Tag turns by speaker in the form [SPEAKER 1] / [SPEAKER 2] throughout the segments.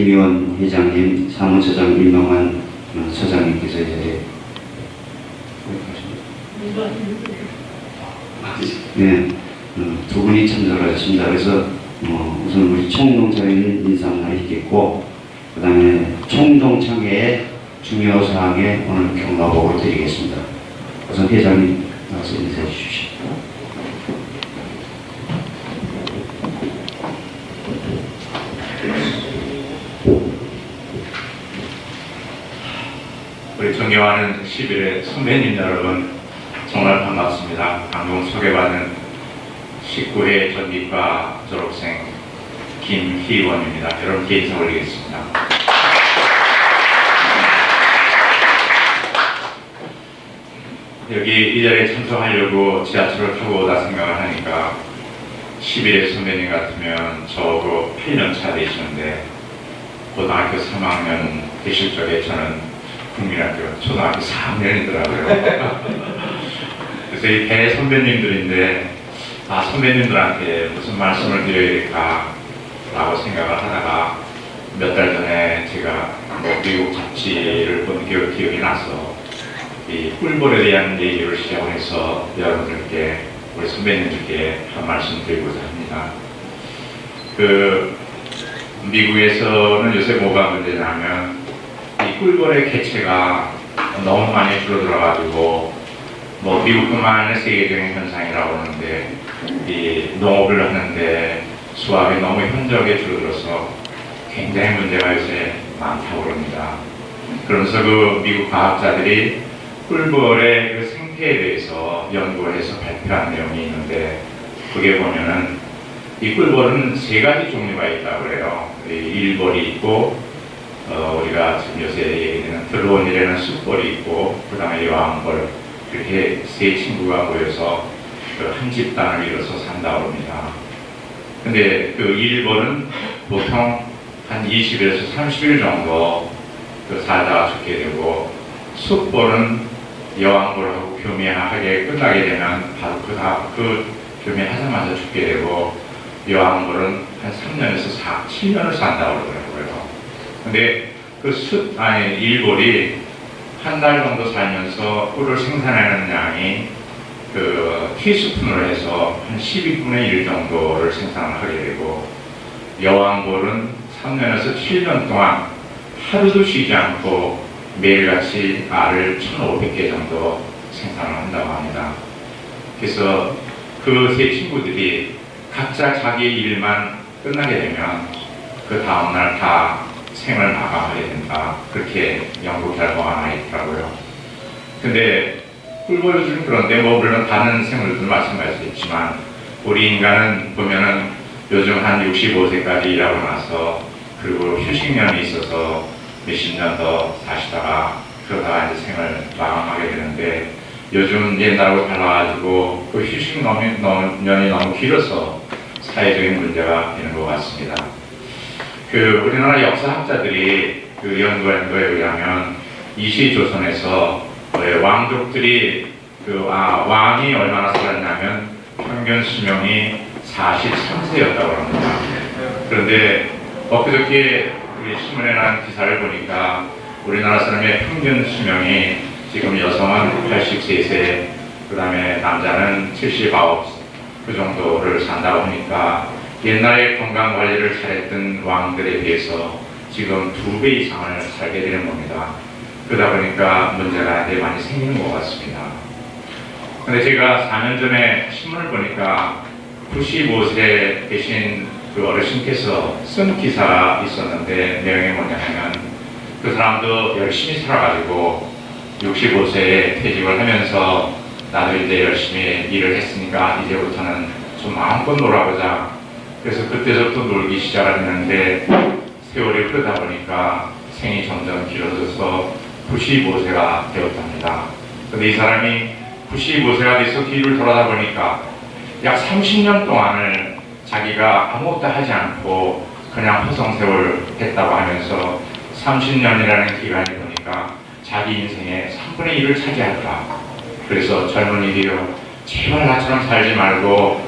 [SPEAKER 1] 김의원 회장님, 사무처장 임명환 처장님께서 이제 네, 두 분이 참석을 하셨습니다. 그래서 우선 우리 총동창회는 인사를 있겠고, 그 다음에 총동창회의 중요사항에 오늘 경과보고를 드리겠습니다. 우선 회장님 나와서 인사해 주십시오.
[SPEAKER 2] 우리 존경하는 11회 선배님 여러분, 정말 반갑습니다. 방금 소개받은 19회 전기과 졸업생 김희원입니다. 여러분께 인사 올리겠습니다. 여기 이 자리에 참석하려고 지하철을 타고 오다 생각을 하니까 11회 선배님 같으면 저하고 8년차 되시는데 고등학교 3학년 되실 적에 저는 국민학교 초등학교 4학년이더라고요. 그래서 이 배 선배님들인데 선배님들한테 무슨 말씀을 드려야 될까 라고 생각을 하다가 몇 달 전에 제가 미국 잡지를 본 기억이 나서 이 꿀벌에 대한 얘기를 시작해서 여러분들께, 우리 선배님들께 한 말씀 드리고자 합니다. 미국에서는 요새 뭐가 문제냐면 이 꿀벌의 개체가 너무 많이 줄어들어가지고 미국뿐만 아니라 세계적인 현상이라고 하는데, 이 농업을 하는데 수확이 너무 현저하게 줄어들어서 굉장히 문제가 요새 많다고 합니다. 그러면서 미국 과학자들이 꿀벌의 그 생태에 대해서 연구를 해서 발표한 내용이 있는데, 그게 보면은 이 꿀벌은 3가지 종류가 있다고 그래요. 일벌이 있고, 우리가 지금 요새 얘기하는 드론이라는 숯벌이 있고, 그 다음에 여왕벌, 이렇게 3 친구가 모여서 한 집단을 이뤄서 산다고 합니다. 근데 일벌은 보통 한 20에서 30일 정도 살다가 죽게 되고, 숯벌은 여왕벌하고 교미하게 끝나게 되면 바로 그 교미하자마자 죽게 되고, 여왕벌은 한 3년에서 7년을 산다고 그러더라고요. 근데 일벌이 한 달 정도 살면서 꿀을 생산하는 양이 티스푼으로 해서 한 12분의 1 정도를 생산을 하게 되고, 여왕벌은 3년에서 7년 동안 하루도 쉬지 않고 매일같이 알을 1,500개 정도 생산을 한다고 합니다. 그래서 그 3 친구들이 각자 자기 일만 끝나게 되면 그 다음날 다 생을 마감하게 된다, 그렇게 연구 결과가 나와 있더라고요. 근데 꿀벌들은 그런데 물론 다른 생물들도 마찬가지겠지만, 우리 인간은 보면은 요즘 한 65세까지 일하고 나서 그리고 휴식년이 있어서 몇십 년 더 사시다가 그러다가 이제 생을 마감하게 되는데, 요즘 옛날하고 달라가지고 그 휴식년이 너무 길어서 사회적인 문제가 되는 것 같습니다. 우리나라 역사학자들이 연구한 거에 의하면 이시조선에서 왕족들이 왕이 얼마나 살았냐면 평균 수명이 43세였다고 합니다. 그런데 엊그저께 우리 신문에 난 기사를 보니까 우리나라 사람의 평균 수명이 지금 여성은 83세, 그 다음에 남자는 79, 그 정도를 산다고 하니까 옛날에 건강관리를 잘했던 왕들에 비해서 지금 2배 이상을 살게 되는 겁니다. 그러다 보니까 문제가 많이 생기는 것 같습니다. 근데 제가 4년 전에 신문을 보니까 95세 되신 어르신께서 쓴 기사가 있었는데, 내용이 뭐냐면 그 사람도 열심히 살아가지고 65세에 퇴직을 하면서 나도 이제 열심히 일을 했으니까 이제부터는 좀 마음껏 놀아보자. 그래서 그때부터 놀기 시작을 했는데, 세월이 흐르다 보니까 생이 점점 길어져서 95세가 되었답니다. 근데 이 사람이 95세가 돼서 뒤를 돌아다 보니까 약 30년 동안을 자기가 아무것도 하지 않고 그냥 허송세월 했다고 하면서 30년이라는 기간이 보니까 자기 인생의 3분의 1을 차지하더라. 그래서 젊은이들이요, 제발 나처럼 살지 말고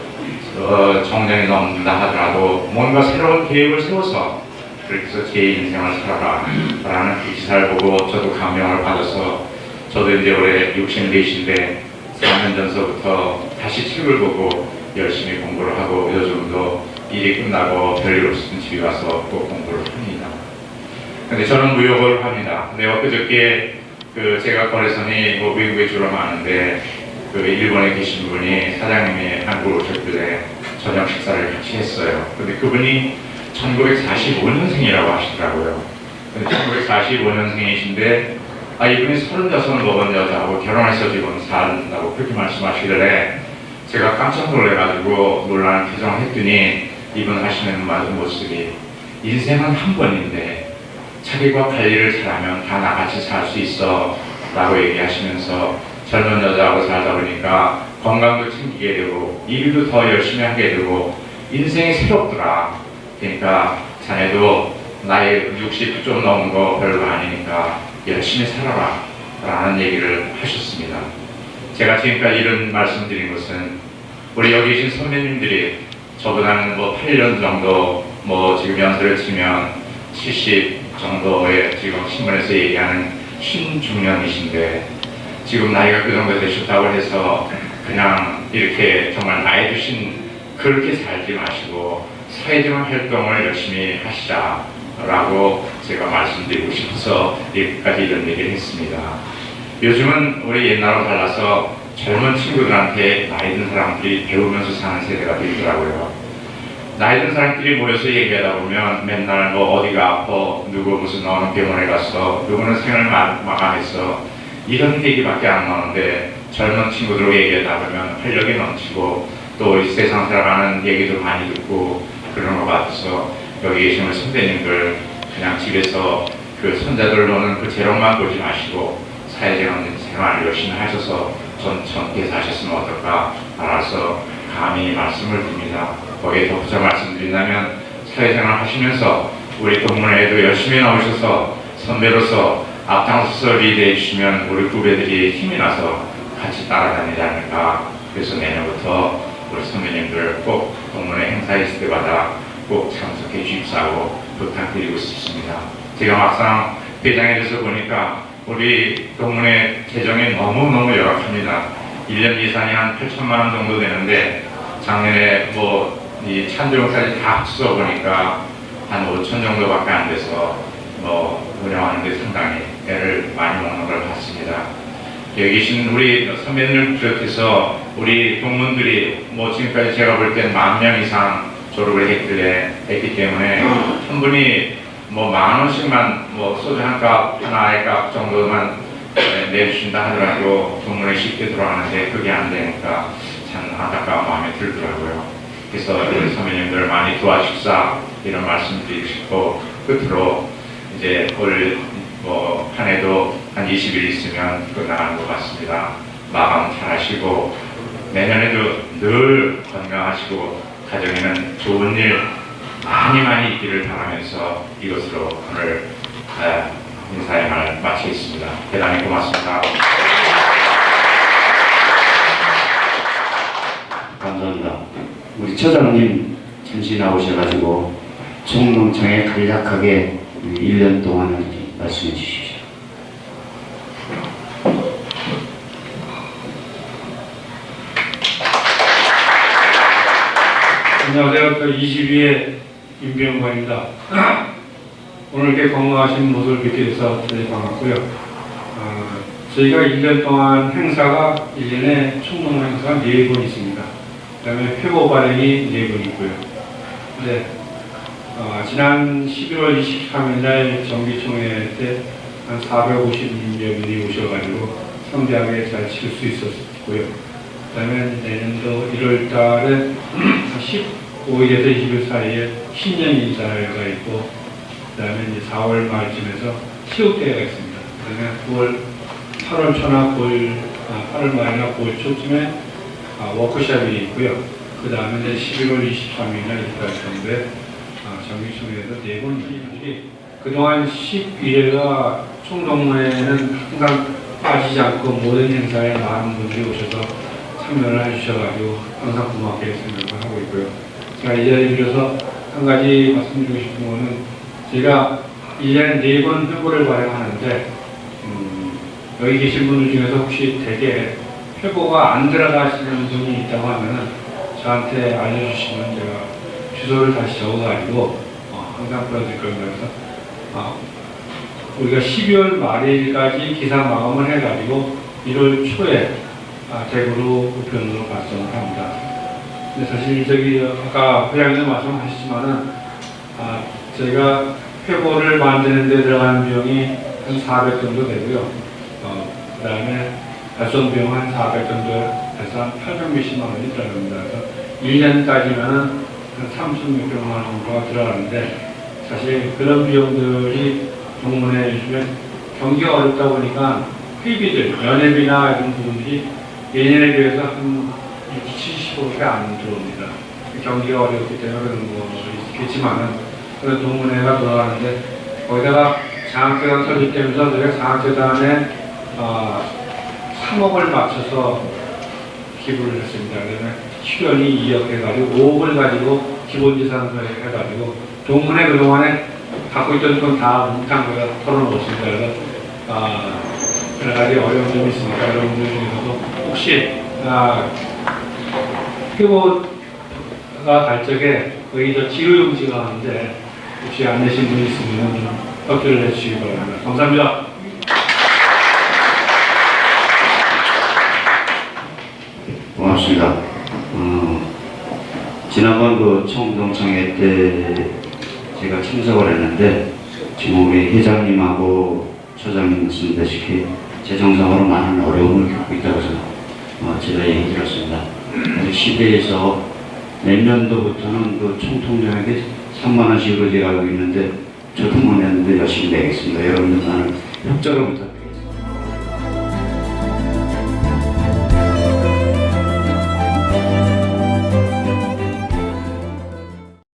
[SPEAKER 2] 정년이 넘는다 하더라도 뭔가 새로운 계획을 세워서 그렇게 해서 제 인생을 살아라 라는 그 기사를 보고 저도 감명을 받아서 저도 이제 올해 64인데 4년 전서부터 다시 책을 보고 열심히 공부를 하고 요즘도 일이 끝나고 별일 없으면 집에 와서 또 공부를 합니다. 근데 저는 무역을 합니다. 근데 엊그저께 제가 거래선이 뭐 미국에 주로 많은데 일본에 계신 분이 사장님이 한국으로 오셨길래 저녁 식사를 같이 했어요. 근데 그분이 1945년생이라고 하시더라고요. 근데 1945년생이신데 이분이 36 먹은 여자하고 결혼해서 지금 산다고 그렇게 말씀하시길래 제가 깜짝 놀래가지고 논란을 개정했더니 이분 하시는 모습이 인생은 한 번인데 자기가 관리를 잘하면 다 나같이 살 수 있어 라고 얘기하시면서 젊은 여자하고 살다 보니까 건강도 챙기게 되고 일도 더 열심히 하게 되고 인생이 새롭더라. 그러니까 자네도 나이 60 좀 넘은 거 별거 아니니까 열심히 살아라 라는 얘기를 하셨습니다. 제가 지금까지 이런 말씀드린 것은 우리 여기 계신 선배님들이 저보다는 뭐 8년 정도 지금 연세를 치면 70 정도의 지금 신문에서 얘기하는 신중년이신데 지금 나이가 그 정도 되셨다고 해서 그냥 이렇게 정말 나이 드신 그렇게 살지 마시고 사회적 활동을 열심히 하시자라고 제가 말씀드리고 싶어서 여기까지 이런 얘기를 했습니다. 요즘은 우리 옛날로 달라서 젊은 친구들한테 나이 든 사람들이 배우면서 사는 세대가 되더라고요. 나이 든 사람끼리 모여서 얘기하다 보면 맨날 어디가 아파, 누구 무슨 너는 병원에 갔어, 누구는 생을 마감했어 이런 얘기밖에 안 나오는데 젊은 친구들하고 얘기하다 보면 활력이 넘치고 또 이 세상 살아가는 얘기도 많이 듣고 그런 것 같아서 여기 계시는 선배님들 그냥 집에서 손자들 노는 재롱만 보지 마시고 사회생활 열심히 하셔서 젊게 사셨으면 어떨까 알아서 감히 말씀을 드립니다. 거기에 덧붙여 말씀드린다면 사회생활 하시면서 우리 동문회에도 열심히 나오셔서 선배로서 앞장서서 리드해 주시면 우리 후배들이 힘이 나서 같이 따라다니지 않을까. 그래서 내년부터 우리 선배님들 꼭 동문회 행사 있을 때마다 꼭 참석해 주십사고 부탁드리고 싶습니다. 제가 막상 회장에 대해서 보니까 우리 동문회 재정이 너무너무 열악합니다. 1년 예산이 한 8천만 원 정도 되는데 작년에 이 찬조용까지 다 합쳐 보니까 한 5천 정도밖에 안 돼서 운영하는데 상당히 애를 많이 먹는 걸 봤습니다. 여기 계신 우리 선배님을 비롯해서 우리 동문들이 지금까지 제가 볼 땐 10,000명 이상 졸업을 했기 때문에 한 분이 10,000원씩만 소주 한 값, 하나의 값 정도만 내주신다 하더라도 동문회 쉽게 들어가는데 그게 안 되니까 참 안타까운 마음이 들더라고요. 그래서 우리 선배님들 많이 도와주십사 이런 말씀 드리고 싶고 끝으로 이제 올 한 해도 한 20일 있으면 끝나가는 것 같습니다. 마감 잘 하시고 내년에도 늘 건강하시고 가정에는 좋은 일 많이 있기를 바라면서 이것으로 오늘 인사의 말 마치겠습니다. 대단히 고맙습니다.
[SPEAKER 1] 감사합니다. 우리 처장님 잠시 나오셔가지고 총농청에 간략하게 1년 동안을 말씀해 주십시오.
[SPEAKER 3] 안녕하세요. 22회 임병관입니다. 오늘 이렇게 건강하신 모습을 뵙게 돼서 대단히 반갑고요. 저희가 1년 동안 행사가 1년에 총농 행사가 4번 있습니다. 그 다음에 회보 발행이 4번 있고요. 근데 지난 11월 23일 날 정기총회 때 한 450여 분이 오셔가지고 성대하게 잘 치를 수 있었고요. 그 다음에 내년도 1월 달에 15일에서 20일 사이에 신년 인사가 있고, 그 다음에 이제 4월 말쯤에서 체육대회가 있습니다. 그 다음에 8월 초나 8월 말이나 9월 초쯤에 워크숍이 있고요. 그 다음에 이제 11월 23일이나 1달 정도에 정기총회에서 4번 그동안 12회가 총동문회는 항상 빠지지 않고 모든 행사에 많은 분들이 오셔서 참여를 해주셔가지고 항상 고맙게 생각을 하고 있고요. 제가 이 자리에 빌어서 한 가지 말씀드리고 싶은 거는 제가 1년에 4번 회보를 발행하는데 여기 계신 분들 중에서 혹시 대개 회보가 안 들어가시는 분이 있다고 하면은 저한테 알려주시면 제가 주소를 다시 적어가지고 항상 보여드릴 겁니다. 그래서 우리가 12월 말일까지 기사 마감을 해가지고 1월 초에 대구로 우편으로 발송을 합니다. 근데 사실 저기 아까 회장님 말씀하셨지만은 저희가 회보를 만드는 데 들어가는 비용이 한 400 정도 되고요. 그 다음에 발송 비용 한 400 정도 해서 한 800 몇십만 원이 들어갑니다. 그래서 1년 따지면은 한 3600만 원 정도가 들어가는데 사실 그런 비용들이 동문회 요즘에 경기가 어렵다 보니까 회비들, 연회비나 이런 부분들이 예년에 비해서 한 60, 70%가 안 들어옵니다. 경기가 어렵기 때문에 그런 것도 있겠지만은 그런 동문회가 돌아가는데 거기다가 장학재단 설립되면서 저희가 장학재단에 3억을 맞춰서 기부를 했습니다. 그다음에 출연이 2억 해가지고 5억을 가지고 기본지산을 해가지고 동문회 그동안에 갖고 있던 돈 다 몽땅 거기다 털어놓았습니다. 그래서 여러 가지 어려운 점이 있으니까 여러분들 중에서도 혹시 회보가 갈 적에 거기 저 지효용지가 하는데 혹시 안 내신 분이 있으면 좀 협조를 해주시기 바랍니다. 감사합니다.
[SPEAKER 1] 고맙습니다. 지난번 그 청동창회 때 제가 참석을 했는데 지금 우리 회장님하고 처장님 말씀드렸다시피 재정상으로 많은 어려움을 겪고 있다고 해서 제가 얘기 들었습니다. 시대에서 내년도부터는 그 총통장에게 3만 원씩으로 제가 알고 있는데 저도 못 냈는데 열심히 내겠습니다. 여러분들 많은 협조를 부탁드립니다.